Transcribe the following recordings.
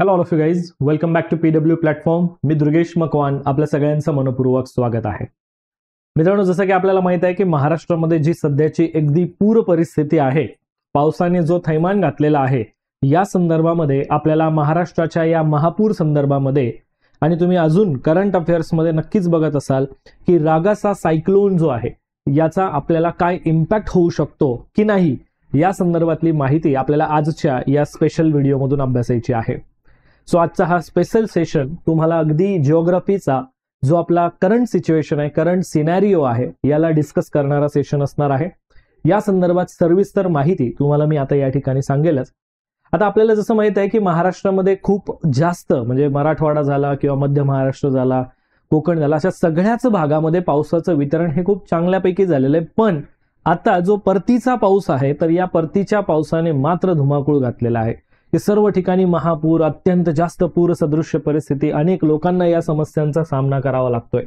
Hello all of you guys, welcome back to PW platform. मी दुर्गेश मकवान, आपल्या सगळ्यांचं मनपूर्वक स्वागत आहे. मित्रांनो, जसं की आपल्याला माहित आहे की महाराष्ट्रामध्ये जी सध्याची अगदी पूर परिस्थिती आहे, पावसाने जो थैमान घातलेला आहे, या संदर्भामध्ये आपल्याला महाराष्ट्राच्या या महापूर संदर्भामध्ये आणि तुम्ही अजून करंट अफेअर्समध्ये नक्कीच बघत असाल की रागासा सायक्लोन जो आहे याचा आपल्याला काय इम्पॅक्ट होऊ शकतो की नाही, या संदर्भातली माहिती आपल्याला आजच्या या स्पेशल व्हिडिओमधून अभ्यासायची आहे. सो आजचा हा स्पेशल सेशन तुम्हाला अगदी जिओग्राफीचा जो आपला करंट सिच्युएशन आहे, करंट सिनॅरिओ आहे, याला डिस्कस करणारा सेशन असणार आहे. या संदर्भात सविस्तर माहिती तुम्हाला मी आता या ठिकाणी सांगेलच. आता आपल्याला जसं माहित आहे की महाराष्ट्रामध्ये खूप जास्त म्हणजे मराठवाडा झाला किंवा मध्य महाराष्ट्र झाला, कोकण झाला, अशा सगळ्याच भागामध्ये पावसाचं वितरण हे खूप चांगल्यापैकी झालेलं आहे. पण आता जो परतीचा पाऊस आहे, तर या परतीच्या पावसाने मात्र धुमाकूळ घातलेला आहे की सर्व ठिकाणी महापूर, अत्यंत जास्त पूर सदृश्य परिस्थिती, अनेक लोकांना या समस्यांचा सामना करावा लागतोय.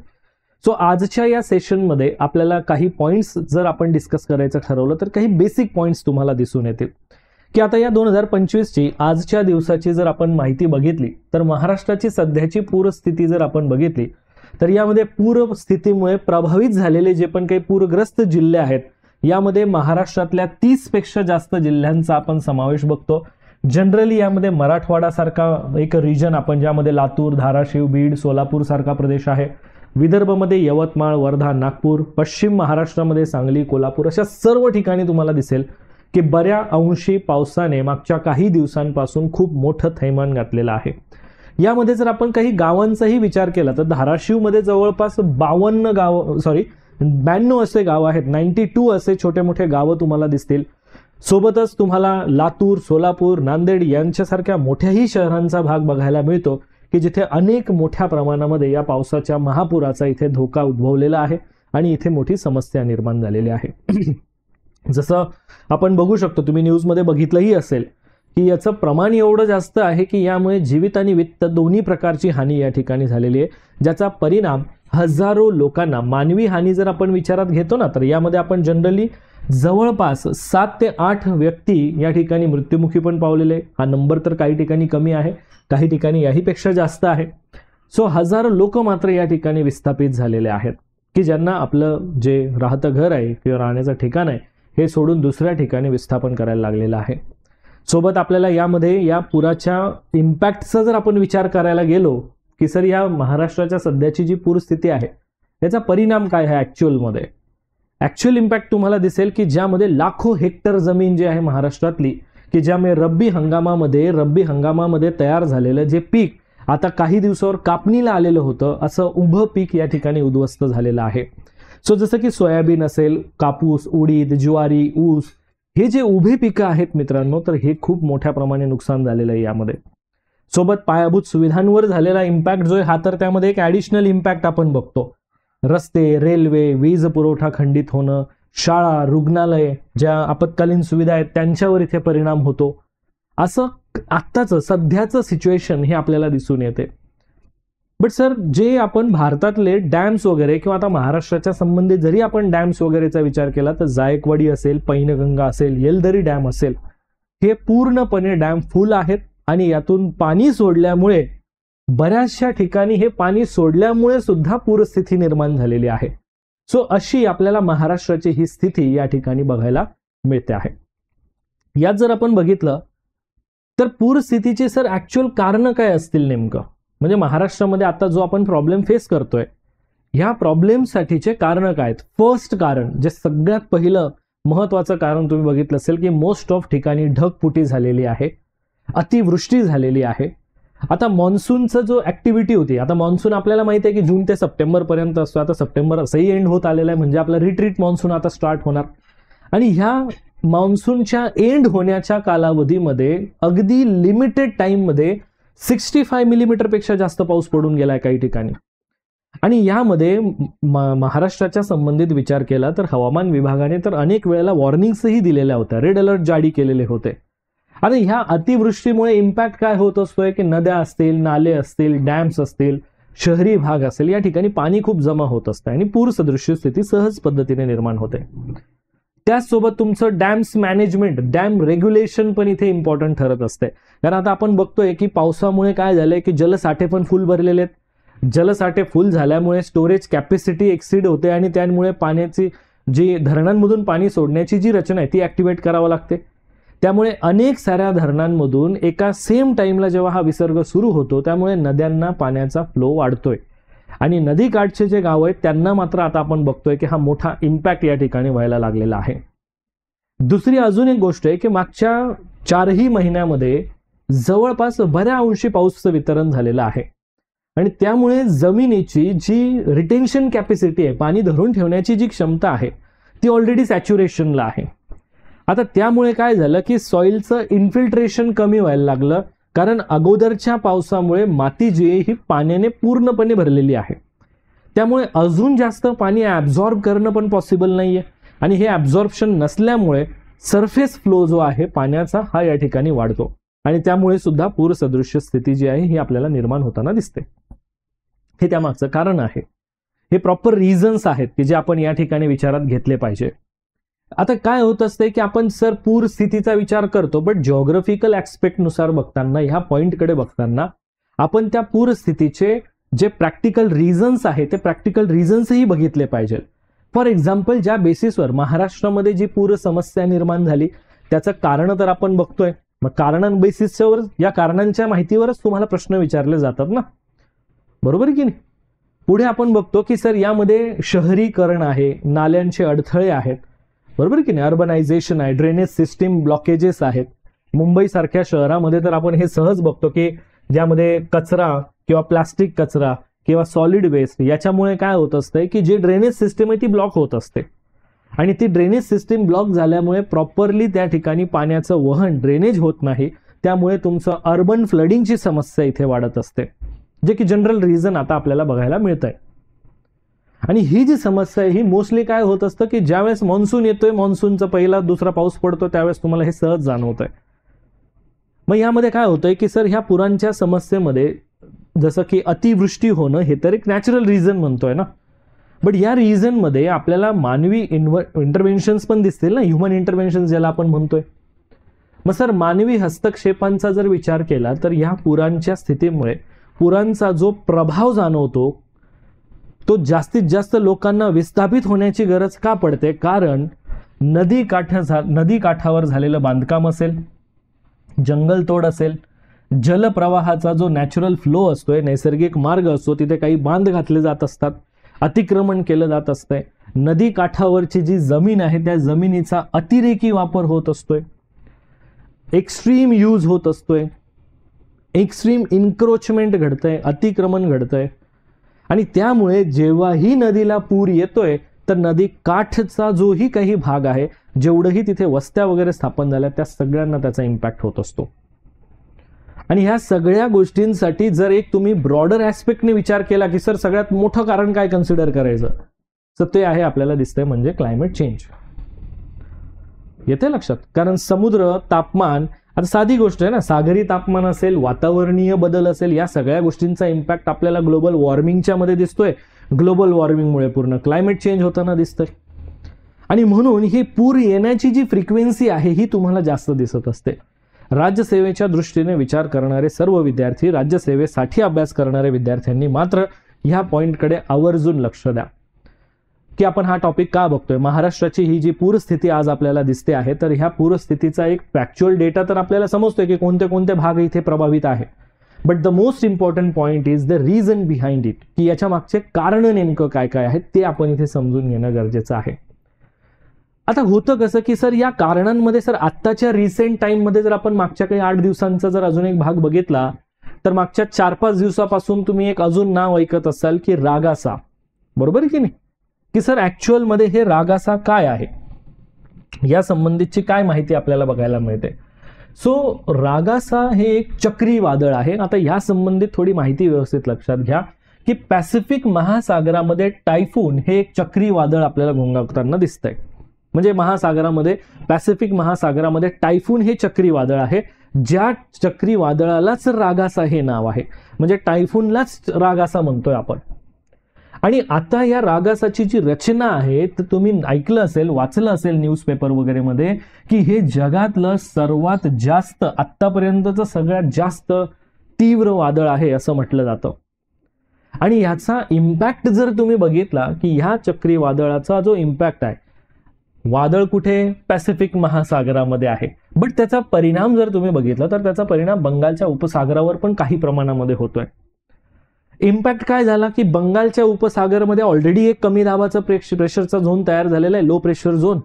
सो आजच्या या सेशनमध्ये आपल्याला काही पॉइंट्स जर आपण डिस्कस करायचं ठरवलं तर काही बेसिक पॉइंट्स तुम्हाला दिसून येतील की आता या 2025ची आजच्या दिवसाची जर आपण माहिती बघितली तर महाराष्ट्राची सध्याची पूरस्थिती जर आपण बघितली तर यामध्ये पूरस्थितीमुळे प्रभावित झालेले जे पण काही पूरग्रस्त जिल्हे आहेत, यामध्ये महाराष्ट्रातल्या 30 पेक्षा जास्त जिल्ह्यांचा आपण समावेश बघतो. जनरली यामध्ये मराठवाडा सारखा एक रिजन आपण, ज्यामध्ये लातूर, धाराशिव, बीड, सोलापूर सारखा प्रदेश आहे. विदर्भमध्ये यवतमाळ, वर्धा, नागपूर, पश्चिम महाराष्ट्रामध्ये सांगली, कोल्हापूर, अशा सर्व ठिकाणी तुम्हाला दिसेल की बऱ्या अंशी पावसाने मागच्या काही दिवसांपासून खूप मोठं थैमान घातलेलं आहे. यामध्ये जर आपण काही गावांचाही विचार केला तर धाराशिवमध्ये जवळपास 92 असे गाव आहेत, 92 असे छोटे मोठे गावं तुम्हाला दिसतील. सोबतच तुम्हाला लातूर, सोलापूर, नांदेड यांच्यासारख्या मोठ्याही शहरांचा भाग बघायला मिळतो की जिथे अनेक मोठ्या प्रमाणामध्ये या पावसाच्या महापुराचा इथे धोका उद्भवलेला आहे आणि इथे मोठी समस्या निर्माण झालेली आहे. जसं आपण बघू शकतो, तुम्ही न्यूजमध्ये बघितलंही असेल की याचं प्रमाण एवढं जास्त आहे की यामुळे जीवित आणि वित्त दोन्ही प्रकारची हानी या ठिकाणी झालेली आहे, ज्याचा परिणाम हजारो लोकांना, मानवी हानी जर आपण विचारात घेतो ना, तर यामध्ये आपण जनरली जवळपास 7 ते 8 व्यक्ती या ठिकाणी मृत्युमुखी पण पावलेले. हा नंबर तर काही ठिकाणी कमी आहे, काही ठिकाणी याहीपेक्षा जास्त आहे. सो हजारो लोक मात्र या ठिकाणी विस्थापित झालेले आहेत की ज्यांना आपलं जे राहतं घर आहे किंवा राहण्याचं ठिकाण आहे हे सोडून दुसऱ्या ठिकाणी विस्थापन करायला लागलेलं आहे. सोबत आपल्याला यामध्ये या पुराच्या इम्पॅक्टचा जर आपण विचार करायला गेलो की सर या महाराष्ट्राच्या सध्याची जी पूरस्थिती आहे याचा परिणाम काय आहे ॲक्च्युअलमध्ये, ॲक्च्युअल इम्पॅक्ट तुम्हाला दिसेल की ज्यामध्ये लाखो हेक्टर जमीन जी आहे महाराष्ट्रातली, की ज्यामुळे रब्बी हंगामामध्ये तयार झालेलं जे पीक आता काही दिवसावर कापणीला आलेलं होतं, असं उभं पीक या ठिकाणी उद्ध्वस्त झालेलं आहे. सो जसं की सोयाबीन असेल, कापूस, उडीद, ज्वारी, ऊस, हे जे उभे पिकं आहेत मित्रांनो, तर हे खूप मोठ्या प्रमाणे नुकसान झालेलं आहे यामध्ये. सोबत पायाभूत सुविधांवर झालेला इम्पॅक्ट जो आहे हा तर त्यामध्ये एक ॲडिशनल इम्पॅक्ट आपण बघतो. रस्ते, रेल्वे, वीज पुरवठा खंडित होणं, शाळा, रुग्णालय, ज्या आपत्कालीन सुविधा आहेत त्यांच्यावर इथे परिणाम होतो. असं आत्ताचं सध्याचं सिच्युएशन हे आपल्याला दिसून येते. बट सर, जे आपण भारतातले डॅम्स वगैरे किंवा आता महाराष्ट्राच्या संबंधित जरी आपण डॅम्स वगैरेचा विचार केला तर जायकवाडी असेल, पैनगंगा असेल, येलदरी डॅम असेल, हे पूर्णपणे डॅम फुल आहेत आणि यातून पाणी सोडल्यामुळे बऱ्याचशा ठिकाणी हे पाणी सोडल्यामुळे सुद्धा पूरस्थिती निर्माण झालेली आहे. सो अशी आपल्याला महाराष्ट्राची ही स्थिती या ठिकाणी बघायला मिळते आहे. यात जर आपण बघितलं तर पूरस्थितीचे सर ॲक्च्युअल कारण काय असतील नेमकं, म्हणजे महाराष्ट्रामध्ये आता जो आपण प्रॉब्लेम फेस करतोय ह्या प्रॉब्लेमसाठीचे कारण काय आहेत. फर्स्ट कारण, जे सगळ्यात पहिलं महत्वाचं कारण तुम्ही बघितलं असेल की मोस्ट ऑफ ठिकाणी ढगफुटी झालेली आहे, अतिवृष्टी झालेली आहे. आता मॉन्सूनचं जो ऍक्टिव्हिटी होती, आता मॉन्सून आपल्याला माहिती आहे की जून ते सप्टेंबर पर्यंत असतो. आता सप्टेंबर असंही एंड होत आलेला आहे, म्हणजे आपला रिट्रीट मॉन्सून आता स्टार्ट होणार. आणि ह्या मॉन्सूनच्या एंड होण्याच्या कालावधीमध्ये अगदी लिमिटेड टाइममध्ये 65 मिलीमीटर पेक्षा जास्त पाऊस पडून गेलाय काही ठिकाणी. आणि यामध्ये महाराष्ट्राच्या संबंधित विचार केला तर हवामान विभागाने तर अनेक वेळेला वॉर्निंग्सही दिलेल्या होत्या, रेड अलर्ट जारी केलेले होते. आणि ह्या अतिवृष्टीमुळे इम्पॅक्ट काय होत असतोय की नद्या असतील, नाले असतील, डॅम्स असतील, शहरी भाग असेल, या ठिकाणी पाणी खूप जमा होत असतं आणि पूर सदृश्य स्थिती सहज पद्धतीने निर्माण होते. त्याचसोबत तुमचं डॅम्स मॅनेजमेंट, डॅम रेग्युलेशन पण इथे इम्पॉर्टंट ठरत असते. कारण आता आपण बघतोय की पावसामुळे काय झालंय की जलसाठे पण फुल भरलेले आहेत. जलसाठे फुल झाल्यामुळे स्टोरेज कॅपॅसिटी एक्सीड होते आणि त्यामुळे पाण्याची जी धरणांमधून पाणी सोडण्याची जी रचना आहे ती ऍक्टिव्हेट करावं लागते. त्यामुळे अनेक साऱ्या धरणांमधून एका सेम टाइमला जेव्हा हा विसर्ग सुरू होतो त्यामुळे नद्यांना पाण्याचा फ्लो वाढतोय आणि नदी काठचे जे गाव आहेत त्यांना मात्र आता आपण बघतोय की हा मोठा इम्पॅक्ट या ठिकाणी व्हायला लागलेला आहे. दुसरी अजून एक गोष्ट आहे की मागच्या 4ही महिन्यामध्ये जवळपास बऱ्या अंशी पाऊसचं वितरण झालेलं आहे आणि त्यामुळे जमिनीची जी रिटेन्शन कॅपॅसिटी आहे, पाणी धरून ठेवण्याची जी क्षमता आहे ती ऑलरेडी सॅच्युरेशनला आहे. आता त्यामुळे काय झालं की सॉइलचं इन्फिल्ट्रेशन कमी व्हायला लागलं, कारण अगोदरच्या पावसामुळे माती जी आहे ही पाण्याने पूर्णपणे भरलेली आहे. त्यामुळे अजून जास्त पाणी ॲब्झॉर्ब करणं पण पॉसिबल नाहीये आणि हे ॲब्झॉर्प्शन नसल्यामुळे सरफेस फ्लो जो आहे पाण्याचा हा या ठिकाणी वाढतो आणि त्यामुळे सुद्धा पूर सदृश्य स्थिती जी आहे ही आपल्याला निर्माण होताना दिसते. हे त्यामागचं कारण आहे. हे प्रॉपर रिझन्स आहेत की जे आपण या ठिकाणी विचारात घेतले पाहिजे. आता काय होत असते की आपण सर पूर स्थितीचा विचार करतो, बट जिओग्राफिकल ऍस्पेक्ट नुसार बघताना, ह्या पॉइंटकडे बघताना आपण त्या पूर स्थितीचे जे प्रॅक्टिकल रिझन्स आहेत ते प्रॅक्टिकल रिझन्सही बघितले पाहिजे. फॉर एक्झाम्पल, ज्या बेसिसवर महाराष्ट्रामध्ये जी पूर समस्या निर्माण झाली त्याचं कारण तर आपण बघतोय. मग कारण बेसिसवर, या कारणांच्या माहितीवरच तुम्हाला प्रश्न विचारले जातात ना, बरोबर की नाही. पुढे आपण बघतो की सर यामध्ये शहरीकरण आहे, नाल्यांचे अडथळे आहेत, बरोबर की नाही, अर्बनायझेशन आहे, ड्रेनेज सिस्टीम ब्लॉकेजेस आहेत. मुंबई सारख्या शहरामध्ये तर आपण हे सहज बघतो की ज्यामध्ये कचरा किंवा प्लास्टिक कचरा किंवा सॉलिड वेस्ट याच्यामुळे काय होत असतंय की जे ड्रेनेज सिस्टीम आहे ती ब्लॉक होत असते आणि ती ड्रेनेज सिस्टीम ब्लॉक झाल्यामुळे प्रॉपरली त्या ठिकाणी पाण्याचं वहन, ड्रेनेज होत नाही. त्यामुळे तुमचं अर्बन फ्लडिंगची समस्या इथे वाढत असते, जे की जनरल रिझन आता आपल्याला बघायला मिळत आहे. आणि ही जी समस्या आहे ही मोस्टली काय होत असतं की ज्यावेळेस मान्सून येतोय, मान्सूनचा पहिला दुसरा पाऊस पडतो त्यावेळेस तुम्हाला हे सहज जाणवत आहे. मग यामध्ये काय होतंय की सर ह्या पुरांच्या समस्येमध्ये जसं की अतिवृष्टी होणं हे तर एक नॅचरल रिझन म्हणतोय ना, बट या रिझनमध्ये आपल्याला मानवी इंटरव्हेन्शन्स पण दिसतील ना, ह्युमन इंटरव्हेन्शन्स ज्याला आपण म्हणतोय. मग सर मानवी हस्तक्षेपांचा जर विचार केला तर या पुरांच्या स्थितीमुळे पुरांचा जो प्रभाव जाणवतो तो जास्तीत जास्त लोकांना विस्थापित होण्याची गरज का पडते, कारण नदी काठावर झालेलं बांधकाम असेल, जंगलतोड असेल, जलप्रवाहाचा जो नॅचरल फ्लो असतोय, नैसर्गिक मार्ग असतो, तिथे काही बांध घातले जात असतात, अतिक्रमण केलं जात असतंय, नदी काठावरची जी जमीन आहे त्या जमिनीचा अतिरेकी वापर होत असतोय, एक्स्ट्रीम यूज होत असतोय, एक्स्ट्रीम इन्क्रोचमेंट घडतंय, अतिक्रमण घडतंय आणि त्यामुळे जेव्हाही नदीला पूर येतोय तर नदी काठचा जोही काही भाग आहे, जेवढंही तिथे वस्त्या वगैरे स्थापन झाल्या त्या सगळ्यांना त्याचा इम्पॅक्ट होत असतो. आणि ह्या सगळ्या गोष्टींसाठी जर एक तुम्ही ब्रॉडर ऍस्पेक्टने विचार केला की सर सगळ्यात मोठं कारण काय कन्सिडर करायचं, तर ते आहे आपल्याला दिसतंय म्हणजे क्लायमेट चेंज. येते लक्षात, कारण समुद्र तापमान, आता साधी गोष्ट आहे ना, सागरी तापमान असेल, वातावरणीय बदल असेल, या सगळ्या गोष्टींचा इम्पॅक्ट आपल्याला ग्लोबल वॉर्मिंगच्या मध्ये दिसतोय. ग्लोबल वॉर्मिंगमुळे पूर्ण क्लायमेट चेंज होताना दिसतंय आणि म्हणून ही पूर येण्याची जी फ्रिक्वेन्सी आहे ही तुम्हाला जास्त दिसत असते. राज्यसेवेच्या दृष्टीने विचार करणारे सर्व विद्यार्थी, राज्यसेवेसाठी अभ्यास करणाऱ्या विद्यार्थ्यांनी मात्र ह्या पॉइंटकडे आवर्जून लक्ष द्या की आपण हा टॉपिक का बघतोय. महाराष्ट्राची ही जी पूरस्थिती आज आपल्याला दिसते आहे तर ह्या पूरस्थितीचा एक फॅक्च्युअल डेटा तर आपल्याला समजतोय की कोणते कोणते भाग इथे प्रभावित आहे, but the most important point is the reason behind it, की याच्या मागचे कारण नेमकं काय काय आहे ते आपण इथे समजून घेणं गरजेचं आहे. आता होतं कसं की सर या कारणांमध्ये सर आत्ताच्या रिसेंट टाइममध्ये जर आपण मागच्या काही 8 दिवसांचा जर अजून एक भाग बघितला तर मागच्या 4-5 दिवसापासून तुम्ही एक अजून नाव ऐकत असाल की रागासा, बरोबर की नाही, की सर ऍक्च्युअल मध्ये हे रागासा काय आहे, या संबंधितची काय माहिती आपल्याला बघायला मिळते. सो रागासा हे एक चक्रीवादळ आहे. आता या संबंधित थोडी माहिती व्यवस्थित लक्षात घ्या की पॅसिफिक महासागरामध्ये टायफून हे एक चक्रीवादळ आपल्याला घोंगावताना दिसतंय. म्हणजे महासागरामध्ये, पॅसिफिक महासागरामध्ये टायफून हे चक्रीवादळ आहे, ज्या चक्रीवादळालाच रागासा हे नाव आहे, म्हणजे टायफूनलाच रागासा म्हणतोय आपण. आणि आता या रागासाची जी रचना आहे तर तुम्ही ऐकलं असेल, वाचलं असेल न्यूजपेपर वगैरे मध्ये, की हे जगातलं सर्वात जास्त आत्तापर्यंतचं सगळ्यात जास्त तीव्र वादळ आहे असं म्हटलं जातं. आणि ह्याचा इम्पॅक्ट जर तुम्ही बघितला की ह्या चक्रीवादळाचा जो इम्पॅक्ट आहे, वादळ कुठे, पॅसिफिक महासागरामध्ये आहे, बट त्याचा परिणाम जर तुम्ही बघितला तर त्याचा परिणाम बंगालच्या उपसागरावर पण काही प्रमाणामध्ये होतोय. इम्पॅक्ट काय झाला की बंगालच्या उपसागरामध्ये ऑलरेडी एक कमी दाबाचा प्रेशरचा झोन तयार झालेला आहे, लो प्रेशर झोन.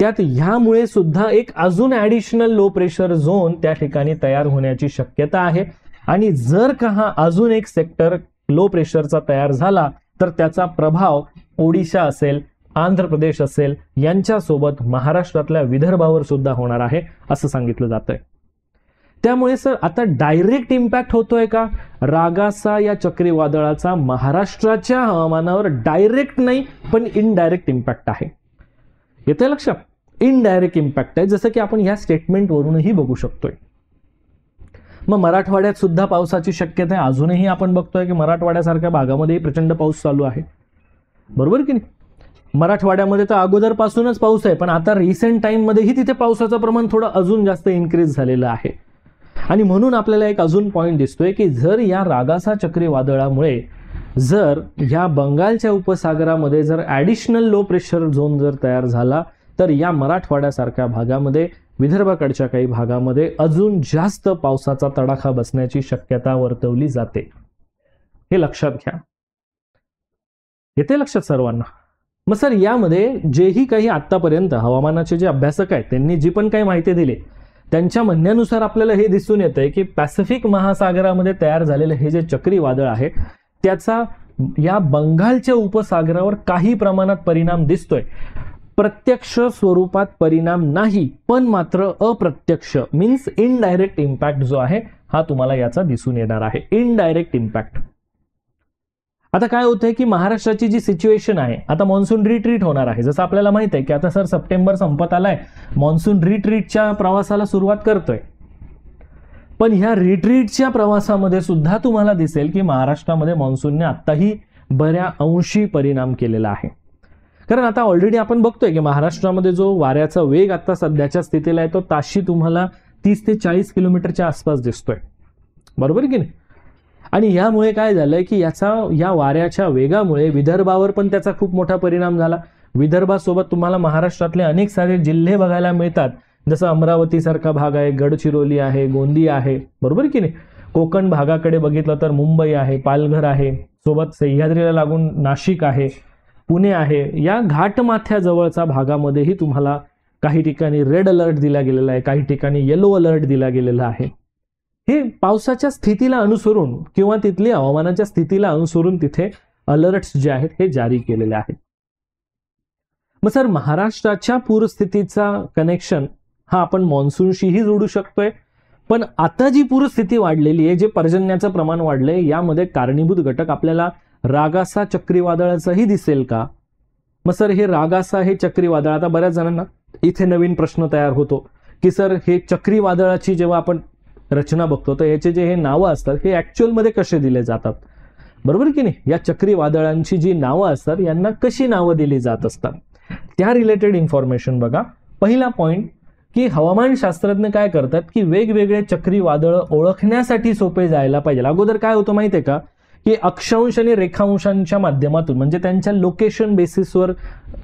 त्यात ह्यामुळे सुद्धा एक अजून ऍडिशनल लो प्रेशर झोन त्या ठिकाणी तयार होण्याची शक्यता आहे. आणि जर का हा अजून एक सेक्टर लो प्रेशरचा तयार झाला तर त्याचा प्रभाव ओडिशा असेल, आंध्र प्रदेश असेल, यांच्यासोबत महाराष्ट्रातल्या विदर्भावर सुद्धा होणार आहे असं सांगितलं जातंय. त्यामुळे सर आता डायरेक्ट इम्पॅक्ट होतोय का रागासा या चक्रीवादळाचा महाराष्ट्राच्या हवामानावर? डायरेक्ट नाही, पण इनडायरेक्ट इम्पॅक्ट आहे. येते लक्षात? इनडायरेक्ट इम्पॅक्ट आहे, जसं की आपण या स्टेटमेंटवरूनही बघू शकतोय. मग मराठवाड्यात सुद्धा पावसाची शक्यता आहे. अजूनही आपण बघतोय की मराठवाड्यासारख्या भागामध्येही प्रचंड पाऊस चालू आहे, बरोबर की नाही? मराठवाड्यामध्ये तर अगोदरपासूनच पाऊस आहे, पण आता रिसेंट टाइममध्येही तिथे पावसाचं प्रमाण थोडं अजून जास्त इन्क्रीज झालेलं आहे. आणि म्हणून आपल्याला एक अजून पॉईंट दिसतोय की जर या रागासा चक्रीवादळामुळे जर या बंगालच्या उपसागरामध्ये जर ॲडिशनल लो प्रेशर झोन जर तयार झाला तर या मराठवाड्यासारख्या भागामध्ये, विदर्भाकडच्या काही भागामध्ये अजून जास्त पावसाचा तडाखा बसण्याची शक्यता वर्तवली जाते. हे लक्षात घ्या. येते लक्षात सर्वांना? मग सर यामध्ये जेही काही आतापर्यंत हवामानाचे जे अभ्यासक आहेत त्यांनी जी पण काही माहिती दिली त्यांच्या म्हणण्यानुसार आपल्याला हे दिसून येतंय की पॅसिफिक महासागरामध्ये तयार झालेलं हे जे चक्रीवादळ आहे त्याचा या बंगालच्या उपसागरावर काही प्रमाणात परिणाम दिसतोय. प्रत्यक्ष स्वरूपात परिणाम नाही, पण मात्र अप्रत्यक्ष मीन्स इनडायरेक्ट इम्पॅक्ट जो आहे हा तुम्हाला याचा दिसून येणार आहे. Indirect impact. आता काय होतंय की महाराष्ट्राची जी सिच्युएशन आहे, आता मॉन्सून रिट्रीट होणार आहे. जसं आपल्याला माहित आहे की आता सर सप्टेंबर संपत आलाय, मॉन्सून रिट्रीटच्या प्रवासाला सुरुवात करतोय. पण ह्या रिट्रीटच्या प्रवासामध्ये सुद्धा तुम्हाला दिसेल की महाराष्ट्रामध्ये मॉन्सूनने आत्ताही बऱ्या अंशी परिणाम केलेला आहे. कारण आता ऑलरेडी आपण बघतोय की महाराष्ट्रामध्ये जो वाऱ्याचा वेग आता सध्याच्या स्थितीला आहे तो ताशी तुम्हाला 30 ते 40 किलोमीटरच्या आसपास दिसतोय, बरोबर की नाही? आणि यामुळे काय झालंय की या वाऱ्याच्या वेगामुळे विदर्भावर पण त्याचा खूप मोठा परिणाम झाला. विदर्भासोबत तुम्हाला महाराष्ट्रातले अनेक सारे जिल्हे बघायला मिळतात, जसं अमरावती सारखा भाग आहे, गडचिरोली आहे, गोंदिया आहे, बरोबर की नाही? कोकण भागाकडे बघितलं तर मुंबई आहे, पालघर आहे, सोबत सह्याद्रीला लागून नाशिक आहे, पुणे आहे. या घाटमाथ्याजवळचा भागामध्येही तुम्हाला काही ठिकाणी रेड अलर्ट दिला गेलेला आहे, काही ठिकाणी येलो अलर्ट दिला गेलेला आहे. हे पावसाच्या स्थितीला अनुसरून किंवा तिथली हवामानाच्या स्थितीला अनुसरून तिथे अलर्ट्स जे आहेत हे जारी केलेले आहेत. मग सर महाराष्ट्राच्या पूरस्थितीचा कनेक्शन हा आपण मॉन्सूनशीही जोडू शकतोय, पण आता जी पूरस्थिती वाढलेली आहे, जे पर्जन्याचं प्रमाण वाढलंय, यामध्ये कारणीभूत घटक आपल्याला रागासा चक्रीवादळाचाही दिसेल का? मग सर हे रागासा हे चक्रीवादळ, आता बऱ्याच जणांना इथे नवीन प्रश्न तयार होतो की सर हे चक्रीवादळाची जेव्हा आपण रचना बघतो तर याचे जे हे नावं असतात हे ऍक्च्युअलमध्ये कसे दिले जातात, बरोबर की नाही? या चक्रीवादळांची जी नावं असतात यांना कशी नावं दिली जात असतात त्या रिलेटेड इन्फॉर्मेशन बघा. पहिला पॉइंट की हवामान शास्त्रज्ञ काय करतात की वेगवेगळे चक्रीवादळ ओळखण्यासाठी सोपे जायला पाहिजे. अगोदर काय होतं माहितीये का की अक्षांश आणि रेखांशांच्या माध्यमातून म्हणजे त्यांच्या लोकेशन बेसिसवर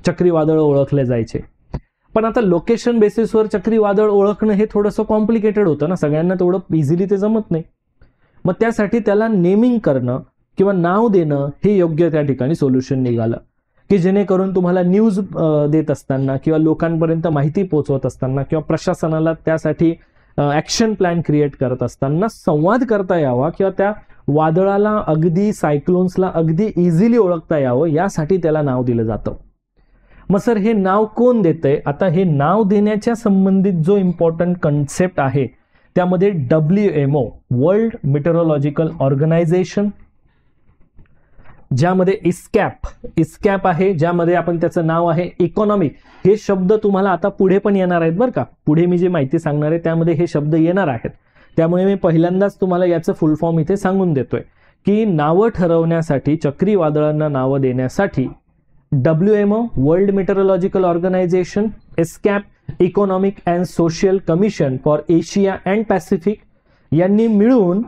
चक्रीवादळ ओळखले जायचे. पण आता लोकेशन बेसिसवर चक्रीवादळ ओळखणं हे थोडंसं कॉम्प्लिकेटेड होतं ना, सगळ्यांना तेवढं इझिली ते जमत नाही. मग त्यासाठी त्याला नेमिंग करणं किंवा नाव देणं हे योग्य त्या ठिकाणी सोल्युशन निघालं की जेणेकरून तुम्हाला न्यूज देत असताना किंवा लोकांपर्यंत माहिती पोहोचवत असताना किंवा प्रशासनाला त्यासाठी ॲक्शन प्लॅन क्रिएट करत असताना संवाद करता यावा किंवा त्या वादळाला अगदी सायक्लोन्सला अगदी इझिली ओळखता यावं यासाठी त्याला नाव दिलं जातं. मग सर हे नाव कोण देतंय? आता हे नाव देण्याच्या संबंधित जो इम्पॉर्टंट कन्सेप्ट आहे त्यामध्ये WMO वर्ल्ड मेट्रोलॉजिकल ऑर्गनायझेशन, ज्यामध्ये इस्कॅप आहे, ज्यामध्ये आपण त्याचं नाव आहे इकॉनॉमिक. हे शब्द तुम्हाला आता पुढे पण येणार आहेत बरं का, पुढे मी जी माहिती सांगणार आहे त्यामध्ये हे शब्द येणार आहेत. त्यामुळे मी पहिल्यांदाच तुम्हाला याचं फुल फॉर्म इथे सांगून देतोय की नावं ठरवण्यासाठी, चक्रीवादळांना नावं देण्यासाठी WMO world meteorological organisation, ESCAP economic and social commission for Asia and Pacific यांनी मिळून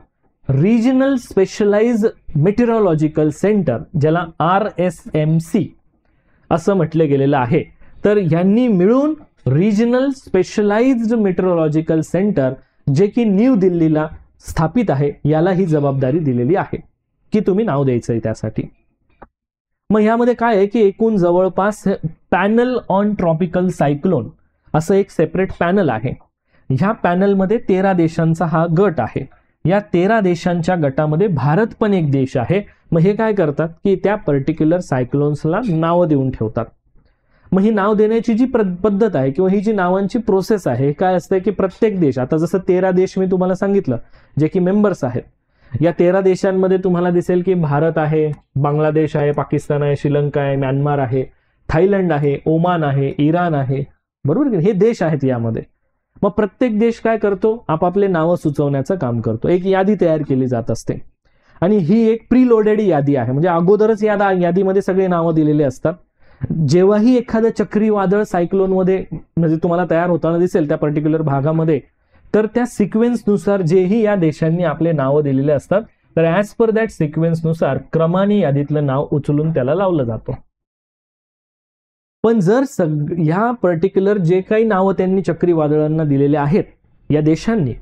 रिजनल स्पेशलाइज्ड मेटेरोलॉजिकल सेंटर, ज्याला RSMC असं म्हटलं गेलेलं आहे, तर यांनी मिळून रिजनल स्पेशलाइज्ड मेट्रोलॉजिकल सेंटर, जे की न्यू दिल्लीला स्थापित आहे, याला ही जबाबदारी दिलेली आहे की तुम्ही नाव द्यायचंय त्यासाठी. मग यामध्ये काय आहे की एकूण जवळपास पॅनल ऑन ट्रॉपिकल सायक्लोन असं एक सेपरेट पॅनल आहे. ह्या पॅनलमध्ये 13 देशांचा हा गट आहे. या 13 देशांच्या गटामध्ये भारत पण एक देश आहे. मग हे काय करतात की त्या पर्टिक्युलर सायक्लोन्सला नावं देऊन ठेवतात. मग ही नाव देण्याची जी पद्धत आहे किंवा ही जी नावांची प्रोसेस आहे, काय असते की प्रत्येक देश, आता जसं 13 देश मी तुम्हाला सांगितलं जे की मेंबर्स आहेत, या 13 देशांमध्ये तुम्हाला दिसेल की भारत आहे, बांगलादेश आहे, पाकिस्तान आहे, श्रीलंका आहे, म्यानमार आहे, थायलंड आहे, ओमान आहे, इराण आहे, बरोबर की हे देश आहेत यामध्ये. मग प्रत्येक देश काय करतो, आपापले नावं सुचवण्याचं काम करतो. एक यादी तयार केली जात असते आणि ही एक प्रीलोडेड यादी आहे, म्हणजे अगोदरच या यादीमध्ये सगळे नावं दिलेले असतात. जेव्हाही एखादं चक्रीवादळ सायक्लोनमध्ये म्हणजे तुम्हाला तयार होताना दिसेल त्या पर्टिक्युलर भागामध्ये, तर त्या सिक्वेन्सनुसार जेही या देशांनी आपले नावं दिलेले असतात, तर ॲज पर दॅट सिक्वेन्सनुसार क्रमाने यादीतलं नाव उचलून त्याला लावलं जातं. पण जर ह्या पर्टिक्युलर जे काही नावं त्यांनी चक्रीवादळांना दिलेले आहेत या देशांनी,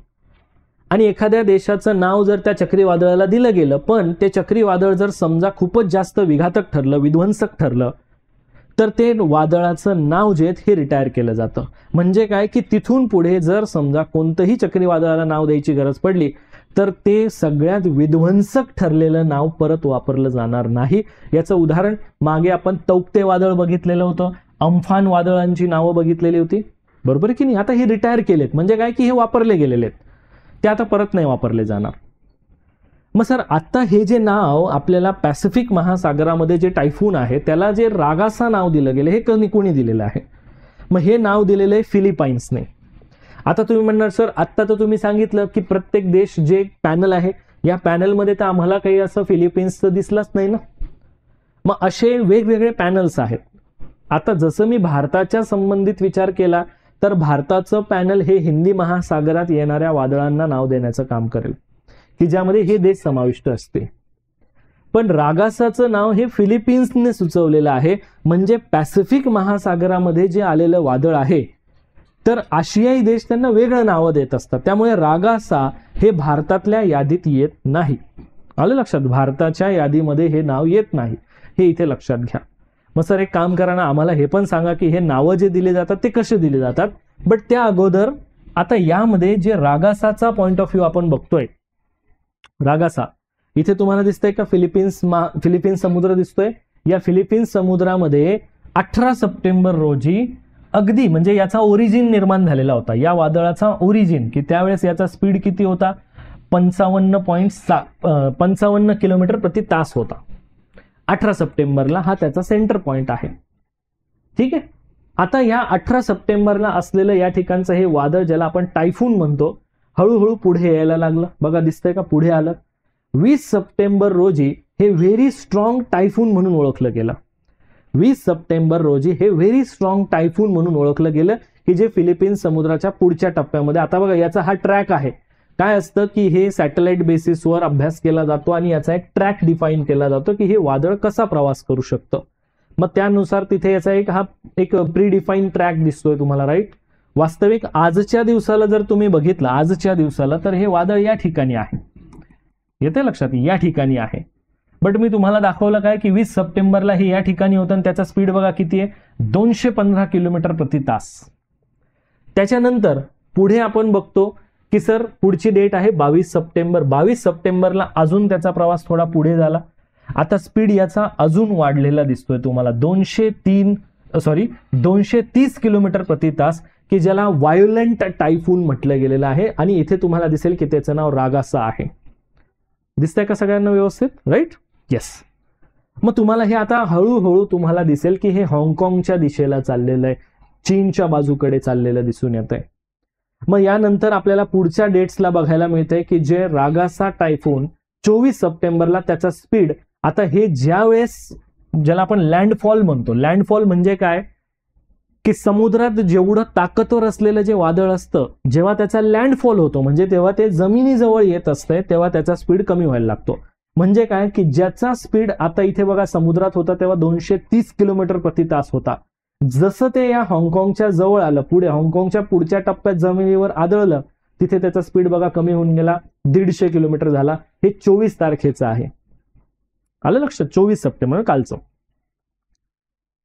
आणि एखाद्या देशाचं नाव जर त्या चक्रीवादळाला दिलं गेलं, पण ते चक्रीवादळ जर समजा खूपच जास्त विघातक ठरलं, विध्वंसक ठरलं, तर ते वादळाचं नाव जे हे रिटायर केलं जातं. म्हणजे काय की तिथून पुढे जर समजा कोणतंही चक्रीवादळाला नाव द्यायची गरज पडली, तर ते सगळ्यात विध्वंसक ठरलेलं नाव परत वापरलं जाणार नाही. याचं उदाहरण मागे आपण तौक्ते वादळ बघितलेलं होतं, अम्फान वादळांची नावं बघितलेली होती, बरोबर की नाही. आता हे रिटायर केलेत, म्हणजे काय की हे वापरले गेलेले आहेत, ते आता परत नाही वापरले जाणार. मग सर आता हे जे नाव आपल्याला पॅसिफिक महासागरामध्ये जे टायफून आहे त्याला जे रागासा नाव दिलं गेलं, हे कोणी दिलेलं आहे? मग हे नाव दिलेलं आहे फिलिपाईन्सने. आता तुम्ही म्हणणार सर आत्ता तर तुम्ही सांगितलं की प्रत्येक देश जे पॅनल आहे, या पॅनलमध्ये तर आम्हाला काही असं फिलिपाईन्सचं दिसलंच नाही ना. मग असे वेगवेगळे पॅनल्स आहेत. आता जसं मी भारताच्या संबंधित विचार केला, तर भारताचं पॅनल हे हिंदी महासागरात येणाऱ्या वादळांना नाव देण्याचं काम करेल, की ज्यामध्ये हे देश समाविष्ट असते. पण रागासाचं नाव हे फिलिपिन्सने सुचवलेलं आहे, म्हणजे पॅसिफिक महासागरामध्ये जे आलेलं वादळ आहे, तर आशियाई देश त्यांना वेगळं नावं देत असतात. त्यामुळे रागासा हे भारतातल्या यादीत येत नाही. आलं लक्षात? भारताच्या यादीमध्ये हे नाव येत नाही, हे इथे लक्षात घ्या. मग सर एक काम करा ना, आम्हाला हे पण सांगा की हे नावं जे दिले जातात ते कसे दिले जातात. बट त्या अगोदर आता यामध्ये जे रागासाचा पॉइंट ऑफ व्ह्यू आपण बघतोय, रागासा इथे तुम्हाला दिसतंय का फिलिपिन्स समुद्र दिसतोय. या फिलिपिन्स समुद्रामध्ये 18 सप्टेंबर रोजी अगदी म्हणजे याचा ओरिजिन निर्माण झालेला होता, या वादळाचा ओरिजिन, की त्यावेळेस याचा स्पीड किती होता, 55 किलोमीटर प्रति तास होता. 18 सप्टेंबरला हा त्याचा सेंटर पॉइंट आहे. ठीक आहे. आता या 18 सप्टेंबरला असलेलं या ठिकाणचं हे वादळ, ज्याला आपण टायफून म्हणतो, हळूहळू पुढे यायला लागलं. बघा दिसतंय का, पुढे आलं. 20 सप्टेंबर रोजी हे व्हेरी स्ट्रॉंग टायफून म्हणून ओळखलं गेलं. 20 सप्टेंबर रोजी हे व्हेरी स्ट्रॉंग टायफून म्हणून ओळखलं गेलं, की जे फिलिपिन्स समुद्राच्या पुढच्या टप्प्यामध्ये. आता बघा याचा हा ट्रॅक आहे. काय असतं की हे सॅटेलाइट बेसिसवर अभ्यास केला जातो आणि याचा एक ट्रॅक डिफाईन केला जातो की हे वादळ कसा प्रवास करू शकतं. मग त्यानुसार तिथे याचा एक प्री डिफाईन ट्रॅक दिसतोय तुम्हाला, राईट. वास्तविक आजच्या दिवसाला जर तुम्ही बघितलं, आजच्या दिवसाला, तर हे वादळ या ठिकाणी आहे. येते लक्षात, या ठिकाणी आहे. बट मी तुम्हाला दाखवलं काय की 20 सप्टेंबरला हे या ठिकाणी होतं आणि त्याचा स्पीड बघा किती आहे, 215 किलोमीटर प्रति तास. त्याच्यानंतर पुढे आपण बघतो की सर पुढची डेट आहे 22 सप्टेंबर. 22 सप्टेंबरला अजून त्याचा प्रवास थोडा पुढे झाला. आता स्पीड याचा अजून वाढलेला दिसतोय तुम्हाला, 230 किलोमीटर प्रति तास, की ज्याला व्हायोलेंट टायफून म्हटलं गेलेलं आहे. आणि इथे तुम्हाला दिसेल की त्याचं नाव रागासा आहे. दिसतंय का सगळ्यांना व्यवस्थित, राईट? येस. मग तुम्हाला हे आता हळूहळू तुम्हाला दिसेल की हे हाँगकाँगच्या दिशेला चाललेलं आहे, चीनच्या बाजूकडे चाललेलं दिसून येत आहे. मग यानंतर आपल्याला पुढच्या डेट्सला बघायला मिळतंय की जे रागासा टायफून 24 सप्टेंबरला त्याचा स्पीड, आता हे ज्या वेळेस ज्याला आपण लँडफॉल म्हणतो, लँडफॉल म्हणजे काय की समुद्रात जेवढं ताकदवर असलेलं जे वादळ असतं, जेव्हा त्याचा लँडफॉल होतो म्हणजे तेव्हा ते जमिनीजवळ येत असतंय, तेव्हा त्याचा स्पीड कमी व्हायला लागतो. म्हणजे काय की ज्याचा स्पीड आता इथे बघा समुद्रात होता तेव्हा 230 किलोमीटर प्रति तास होता. जसं ते या हाँगकाँगच्या जवळ आलं, पुढे हाँगकाँगच्या पुढच्या टप्प्यात जमिनीवर आदळलं, तिथे त्याचा स्पीड बघा कमी होऊन गेला, 150 किलोमीटर झाला. हे 24 तारखेचं आहे. आलं लक्षात? 24 सप्टेंबर कालचं.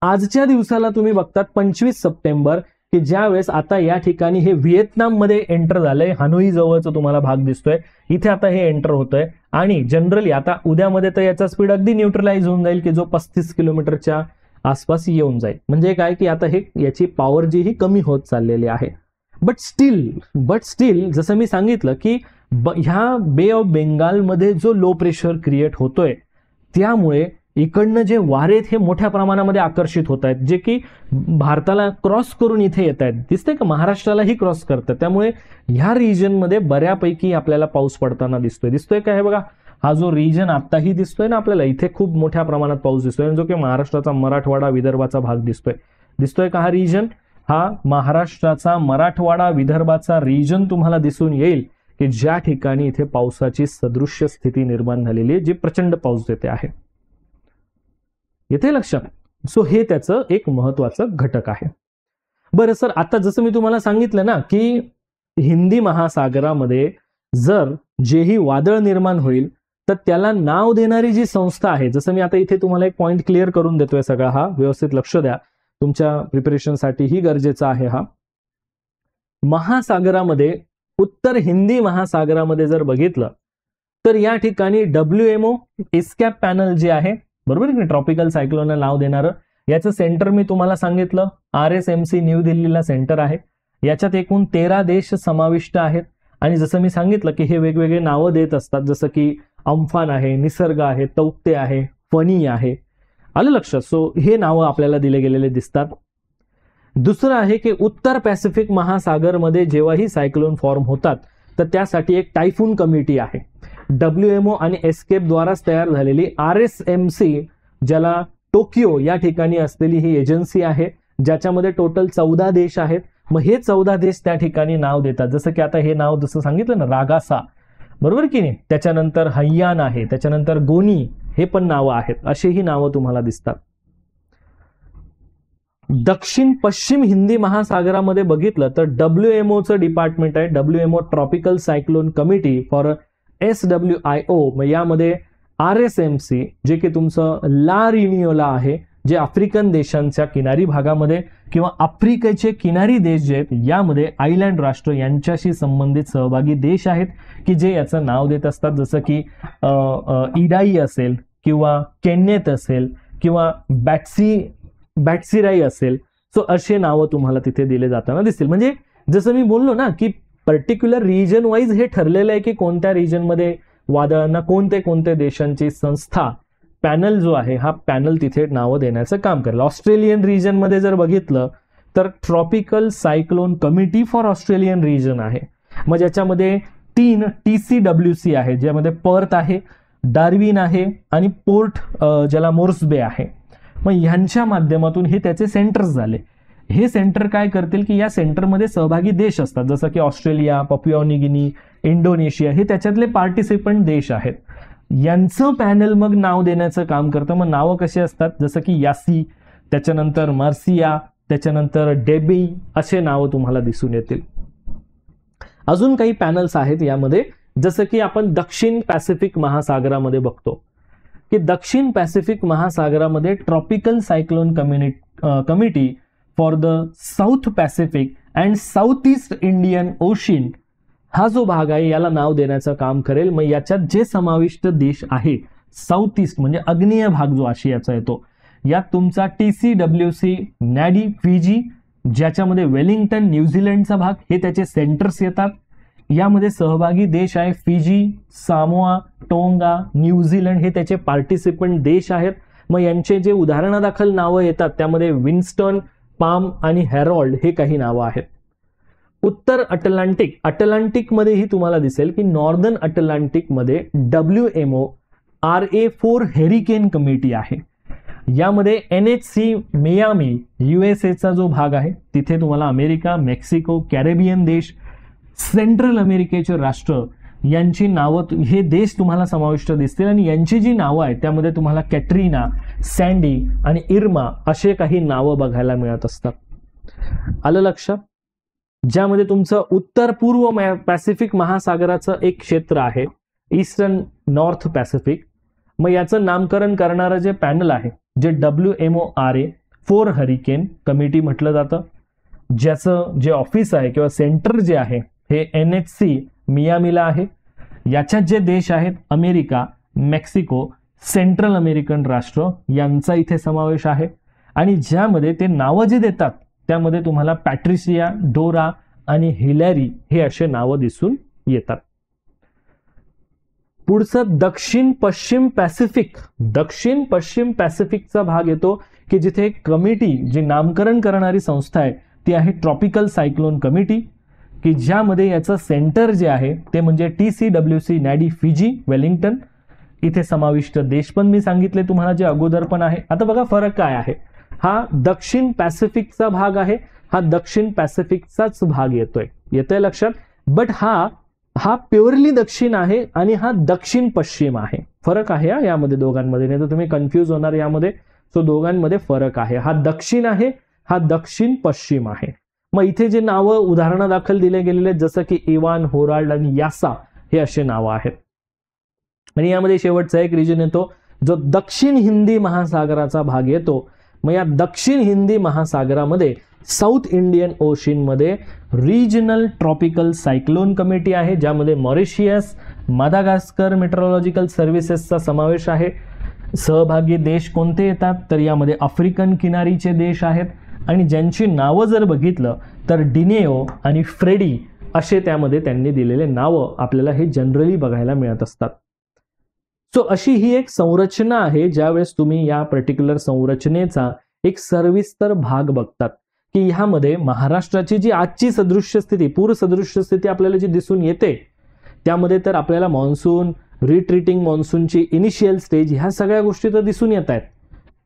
आजच्या दिवसाला तुम्ही बघतात 25 सप्टेंबर, की ज्या वेळेस आता या ठिकाणी हे व्हिएतनाममध्ये एंटर झालंय. हानोई जवळचा तुम्हाला भाग दिसतोय, इथे आता हे एंटर होतंय. आणि जनरली आता उद्यामध्ये तर याचा स्पीड अगदी न्यूट्रलाइज होऊन जाईल, की जो 35 किलोमीटरच्या आसपास येऊन जाईल. म्हणजे काय की आता हे याची पॉवर जी ही कमी होत चाललेली आहे. बट स्टील जसं मी सांगितलं की ह्या बे ऑफ बेंगालमध्ये जो लो प्रेशर क्रिएट होतोय, त्यामुळे इकडनं जे वारे हे मोठ्या प्रमाणामध्ये आकर्षित होत आहेत, जे की भारताला क्रॉस करून इथे येत आहेत. दिसते का? महाराष्ट्रालाही क्रॉस करतात. त्यामुळे ह्या रिजनमध्ये बऱ्यापैकी आपल्याला पाऊस पडताना दिसतोय का? हे बघा, हा जो रिजन आत्ताही दिसतोय ना आपल्याला, इथे खूप मोठ्या प्रमाणात पाऊस दिसतोय, जो की महाराष्ट्राचा मराठवाडा विदर्भाचा भाग दिसतोय का? हा रिजन, हा महाराष्ट्राचा मराठवाडा विदर्भाचा रिजन तुम्हाला दिसून येईल, की ज्या ठिकाणी इथे पावसाची सदृश्य स्थिती निर्माण झालेली आहे, जी प्रचंड पाऊस देते आहे. येथे लक्षात. सो हे त्याचं एक महत्वाचं घटक आहे. बरं सर, आता जसं मी तुम्हाला सांगितलं ना की हिंदी महासागरामध्ये जर जेही वादळ निर्माण होईल तर त्याला नाव देणारी जी संस्था आहे, जसं मी आता इथे तुम्हाला एक पॉइंट क्लिअर करून देतोय, सगळा हा व्यवस्थित लक्ष द्या, तुमच्या प्रिपरेशनसाठीही गरजेचा आहे हा. महासागरामध्ये, उत्तर हिंदी महासागरामध्ये जर बघितलं तर या ठिकाणी WMO इस्कॅप पॅनल जे आहे, बरोबर की ट्रॉपिकल सायक्लोनला नाव देणारं, याचं सेंटर मी तुम्हाला सांगितलं RSMC न्यू दिल्लीला सेंटर आहे. याच्यात एकूण 13 देश समाविष्ट आहेत. आणि जसं मी सांगितलं की हे वेगवेगळे नावं देत असतात, जसं की अम्फान आहे, निसर्ग आहे, तौक्ते आहे, फनी आहे. आलं लक्षात? सो हे नावं आपल्याला दिले गेलेले दिसतात. दुसरं आहे की उत्तर पॅसिफिक महासागरमध्ये जेव्हाही सायक्लोन फॉर्म होतात तर त्यासाठी एक टायफून कमिटी आहे. WMO आणि एस्केप द्वाराच तयार झालेली RSMC, ज्याला टोकियो या ठिकाणी असलेली ही एजन्सी आहे, ज्याच्यामध्ये टोटल 14 देश आहेत. मग हे 14 देश त्या ठिकाणी नाव देतात. जसं की आता हे नाव जसं सांगितलं ना, रागासा, बरोबर की नाही, त्याच्यानंतर हय्यान आहे, त्याच्यानंतर गोनी, हे पण नावं आहेत. अशीही नावं तुम्हाला दिसतात. दक्षिण पश्चिम हिंदी महासागरामध्ये बघितलं तर WMOचं डिपार्टमेंट आहे, WMO tropical cyclone committee for SWIO. मग यामध्ये RSMC जे की तुमचं ला रिनियोला आहे, जे आफ्रिकन देशांच्या किनारी भागामध्ये किंवा आफ्रिकेचे किनारी देश जे आहेत यामध्ये आयलँड राष्ट्र यांच्याशी संबंधित सहभागी देश आहेत, की जे याचं नाव देत असतात. जसं की इडाई असेल किंवा केन्नेत असेल किंवा बॅट्सिराई असेल. सो असे नावं तुम्हाला तिथे दिले जाताना दिसतील. म्हणजे जसं मी बोललो ना की पर्टिक्युलर रिजन वाईज हे ठरलेलं आहे की कोणत्या रिजनमध्ये वादळांना कोणते देशांची संस्था, पॅनल जो आहे हा पॅनल तिथे नावं देण्याचं काम करेल. ऑस्ट्रेलियन रिजनमध्ये जर बघितलं तर tropical cyclone committee for Australian region आहे. मग ज्याच्यामध्ये 3 TCWC आहे, ज्यामध्ये पर्थ आहे, डार्विन आहे आणि पोर्ट ज्याला मोर्सबे आहे. मग ह्यांच्या माध्यमातून हे त्याचे सेंटर्स झाले. हे सेंटर काय करतील की या सेंटरमध्ये सहभागी देश असतात, जसं की Australia, Papua New Guinea, Indonesia, हे त्याच्यातले पार्टिसिपंट देश आहेत. यांचं पॅनल मग नाव देण्याचं काम करतं. मग नावं कशी असतात, जसं की यासी, त्याच्यानंतर मार्सिया, त्याच्यानंतर डेबी, असे नावं तुम्हाला दिसून येतील. अजून काही पॅनल्स आहेत यामध्ये, जसं की आपण दक्षिण पॅसिफिक महासागरामध्ये बघतो की दक्षिण पॅसिफिक महासागरामध्ये tropical cyclone committee for the South Pacific and South East Indian Ocean हा जो भाग आहे याला नाव देण्याचं काम करेल. मग याच्यात जे समाविष्ट देश आहे साऊथ ईस्ट म्हणजे आग्नेय भाग जो आशियाचा येतो, यात तुमचा TCWC नॅडी फिजी, ज्याच्यामध्ये वेलिंग्टन न्यूझीलंडचा भाग, हे त्याचे सेंटर्स येतात. यामध्ये सहभागी देश आहे फिजी, सामोआ, टोंगा, न्यूझीलंड, हे त्याचे पार्टिसिपंट देश आहेत. मग यांचे जे उदाहरणादाखल नावं येतात त्यामध्ये विन्स्टन, पाम आणि हॅरॉल्ड हे काही नावं आहेत. उत्तर अटलांटिक मध्येही तुम्हाला दिसेल की नॉर्दर्न अटलांटिक मध्ये WMO RA4 हेरिकेन कमिटी आहे. यामध्ये NHC मियामी USA जो भाग आहे तिथे तुम्हाला अमेरिका, मेक्सिको, कॅरेबियन देश, सेंट्रल अमेरिकेचे राष्ट्र यांची नावं, हे देश तुम्हाला समाविष्ट दिसतील आणि यांची जी नावं आहेत त्यामध्ये तुम्हाला कॅटरीना, सँडी आणि इर्मा असे काही नावं बघायला मिळत असतात. आलं लक्षात? ज्यामध्ये तुमचं उत्तर पूर्व पॅसिफिक महासागराचं एक क्षेत्र आहे, ईस्टर्न नॉर्थ पॅसिफिक. मग याचं नामकरण करणारं जे पॅनल आहे जे WMO RA4 हरिकेन कमिटी म्हटलं जातं, ज्याचं जे ऑफिस आहे किंवा सेंटर जे आहे हे NHC मियामीला आहे. याच्यात जे देश आहेत अमेरिका, मेक्सिको, सेंट्रल अमेरिकन राष्ट्र यांचा इथे समावेश आहे. आणि ज्यामध्ये ते नावं जे देतात त्यामध्ये तुम्हाला पॅट्रिशिया, डोरा आणि हिलॅरी हे असे नावं दिसून येतात. पुढचं दक्षिण पश्चिम पॅसिफिकचा भाग येतो की जिथे एक कमिटी जी नामकरण करणारी संस्था आहे ती आहे ट्रॉपिकल सायक्लोन कमिटी, की ज्यामध्ये याचं सेंटर जे आहे ते म्हणजे TCWC नॅडी फिजी वेलिंग्टन. इथे समाविष्ट देश पण मी सांगितले तुम्हाला जे अगोदर पण आहे. आता बघा फरक काय आहे. हा दक्षिण पॅसिफिकचा भाग आहे, हा दक्षिण पॅसिफिकचाच भाग येतोय लक्षात. बट हा प्युअरली दक्षिण आहे आणि हा दक्षिण पश्चिम आहे. फरक आहे यामध्ये दोघांमध्ये, नाही तर तुम्ही कन्फ्यूज होणार यामध्ये. सो दोघांमध्ये फरक आहे. हा दक्षिण आहे, हा दक्षिण पश्चिम आहे. मग इथे जे नावं उदाहरणादाखल दिले गेलेले जसं की इवान, होराल्ड आणि यासा हे असे नावं आहेत. आणि यामध्ये शेवटचा एक रिजन येतो जो दक्षिण हिंदी महासागराचा भाग येतो. मग या दक्षिण हिंदी महासागरामध्ये साऊथ इंडियन ओशन मध्ये रिजनल ट्रॉपिकल सायक्लोन कमिटी आहे, ज्यामध्ये मॉरिशियस, मादागास्कर मेट्रोलॉजिकल सर्व्हिसेसचा समावेश आहे. सहभागी देश कोणते येतात तर यामध्ये आफ्रिकन किनारीचे देश आहेत आणि ज्यांची नावं जर बघितलं तर डिनेओ आणि फ्रेडी असे त्यामध्ये त्यांनी दिलेले नावं आपल्याला हे जनरली बघायला मिळत असतात. सो अशी ही एक संरचना आहे. ज्यावेळेस तुम्ही या पर्टिक्युलर संरचनेचा एक सविस्तर भाग बघतात की ह्यामध्ये महाराष्ट्राची जी आजची सदृश्य स्थिती, पूर सदृश्य स्थिती आपल्याला जी दिसून येते त्यामध्ये तर आपल्याला मॉन्सून, रिट्रीटिंग मॉन्सूनची इनिशियल स्टेज ह्या सगळ्या गोष्टी तर दिसून येत आहेत.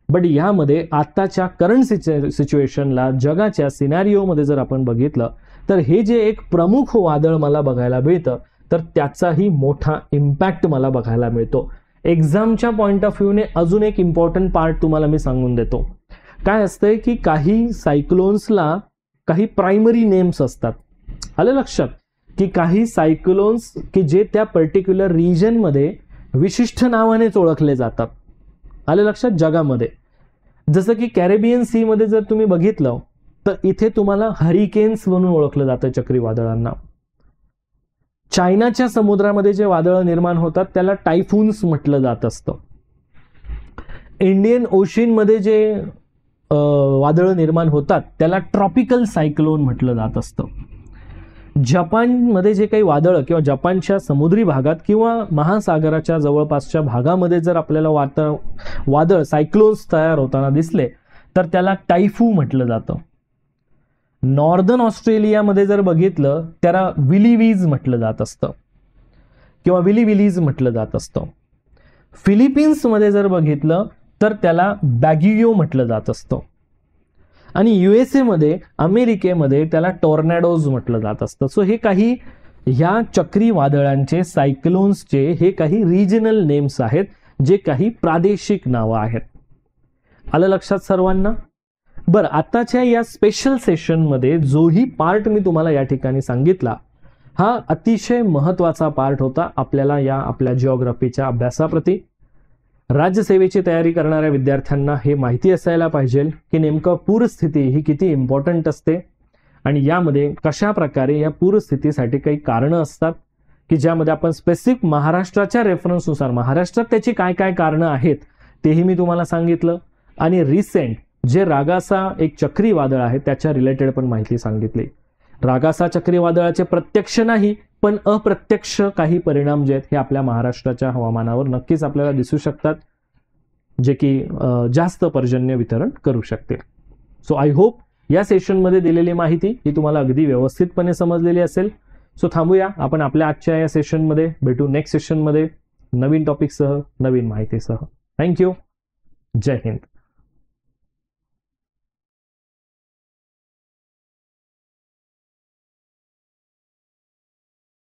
बट यामध्ये आताच्या करंट सिच्युएशनला, जगाच्या सिनॅरिओमध्ये जर आपण बघितलं तर हे जे एक प्रमुख वादळ मला बघायला मिळतं तर त्याचाही मोठा इम्पॅक्ट मला बघायला मिळतो. एक्झामच्या पॉइंट ऑफ व्ह्यूने अजून एक इम्पॉर्टंट पार्ट तुम्हाला मी सांगून देतो. काय असतंय की काही सायक्लोन्सला काही प्रायमरी नेम्स असतात. आलं लक्षात की काही सायक्लोन्स की जे त्या पर्टिक्युलर रिजनमध्ये विशिष्ट नावानेच ओळखले जातात. आलं लक्षात जगामध्ये. जसं की कॅरेबियन सी मध्ये जर तुम्ही बघितलं तर इथे तुम्हाला हरिकेन्स म्हणून ओळखलं जातं चक्रीवादळांना. चायनाच्या समुद्रामध्ये जे वादळ निर्माण होतात त्याला टायफून्स म्हटलं जात असतं. इंडियन ओशन मध्ये जे वादळ निर्माण होतात त्याला ट्रॉपिकल सायक्लोन म्हटलं जात असतं. जपानमध्ये जे काही वादळ किंवा जपानच्या समुद्री भागात किंवा महासागराच्या जवळपासच्या भागामध्ये जर आपल्याला वादळ सायक्लोन्स तयार होताना दिसले तर त्याला टायफू म्हटलं जातं. नॉर्दर्न ऑस्ट्रेलियामध्ये जर बघितलं त्याला विलीवीज म्हटलं जात असतं किंवा विलीविलीज म्हटलं जात असतं. फिलिपिन्समध्ये जर बघितलं तर त्याला बॅगियो म्हटलं जात असतं. आणि USA मध्ये, अमेरिकेमध्ये त्याला टॉर्नॅडोज म्हटलं जात असतं. सो हे काही ह्या चक्रीवादळांचे, सायक्लोन्सचे हे काही रिजनल नेम्स आहेत, जे काही प्रादेशिक नावं आहेत. आलं लक्षात सर्वांना? बरं, आताच्या या स्पेशल सेशनमध्ये जोही पार्ट मी तुम्हाला या ठिकाणी सांगितला हा अतिशय महत्त्वाचा पार्ट होता आपल्याला या आपल्या जिओग्राफीच्या अभ्यासाप्रती. राज्यसेवेची तयारी करणाऱ्या विद्यार्थ्यांना हे माहिती असायला पाहिजे की नेमकं पूरस्थिती ही किती इम्पॉर्टंट असते आणि यामध्ये कशा प्रकारे या पूरस्थितीसाठी काही कारणं असतात की ज्यामध्ये आपण स्पेसिफिक महाराष्ट्राच्या रेफरन्सनुसार महाराष्ट्रात त्याची काय काय कारणं आहेत तेही मी तुम्हाला सांगितलं. आणि रिसेंट जे रागासा एक चक्रीवादळ आहे त्याच्या रिलेटेड पण माहिती सांगितली. रागासा चक्रीवादळाचे प्रत्यक्ष नाही पण अप्रत्यक्ष काही परिणाम जे आहेत हे आपल्या महाराष्ट्राच्या हवामानावर नक्कीच आपल्याला दिसू शकतात, जे की जास्त पर्जन्य वितरण करू शकते. सो आय होप या सेशनमध्ये दिलेली माहिती ही तुम्हाला अगदी व्यवस्थितपणे समजलेली असेल. सो थांबूया आपण आपल्या आजच्या या सेशनमध्ये. भेटू नेक्स्ट सेशनमध्ये नवीन टॉपिकसह, नवीन माहितीसह. थँक्यू. जय हिंद.